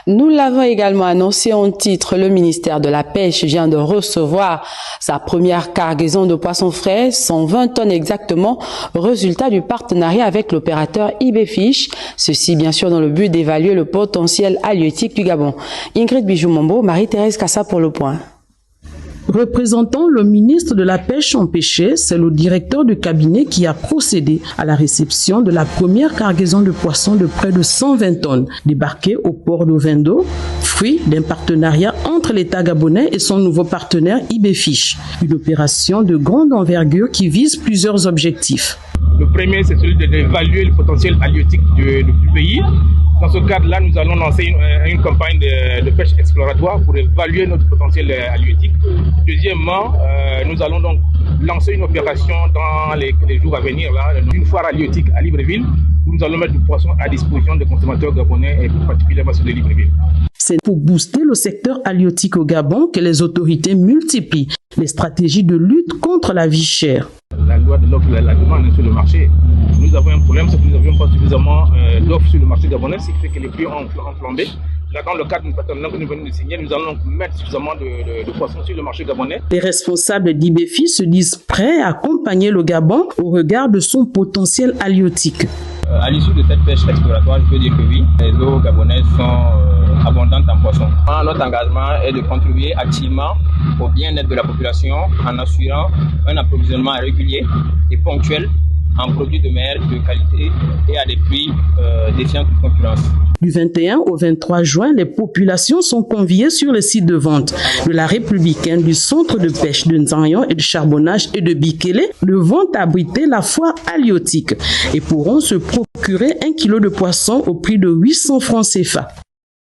Nous l'avons également annoncé en titre, le ministère de la Pêche vient de recevoir sa première cargaison de poissons frais, 120 tonnes exactement, résultat du partenariat avec l'opérateur IBFish. Ceci bien sûr dans le but d'évaluer le potentiel halieutique du Gabon. Ingrid Bijou-Mombo, Marie-Thérèse Kassa pour le point. Représentant le ministre de la Pêche en pêchait, c'est le directeur de cabinet qui a procédé à la réception de la première cargaison de poissons de près de 120 tonnes, débarquée au port d'Ovendo, fruit d'un partenariat entre l'État gabonais et son nouveau partenaire IBFish. Une opération de grande envergure qui vise plusieurs objectifs. Le premier, c'est celui d'évaluer le potentiel halieutique du pays. Dans ce cadre-là, nous allons lancer une campagne de pêche exploratoire pour évaluer notre potentiel halieutique. Deuxièmement, nous allons donc lancer une opération dans les jours à venir, là, une foire halieutique à Libreville, où nous allons mettre du poisson à disposition des consommateurs gabonais et plus particulièrement ceux de Libreville. C'est pour booster le secteur halieutique au Gabon que les autorités multiplient les stratégies de lutte contre la vie chère. La loi de l'offre et la demande sur le marché. Nous avons un problème, c'est que nous n'avions pas suffisamment d'offres sur le marché gabonais, ce qui fait que les prix ont flambé. Là, dans le cadre d'une partenariat que nous venons de signer, nous allons mettre suffisamment de poissons sur le marché gabonais. Les responsables d'IBFish se disent prêts à accompagner le Gabon au regard de son potentiel halieutique. À l'issue de cette pêche exploratoire, je peux dire que oui, les eaux gabonaises sont abondantes en poissons. Notre engagement est de contribuer activement au bien-être de la population en assurant un approvisionnement régulier et ponctuel en produits de mer de qualité et à des prix défiant toute concurrence. Du 21 au 23 juin, les populations sont conviées sur les sites de vente de la Républicaine, du centre de pêche de Nzanyon et de charbonnage et de Bikele, devront abriter la foire halieutique et pourront se procurer 1 kilo de poisson au prix de 800 francs CFA.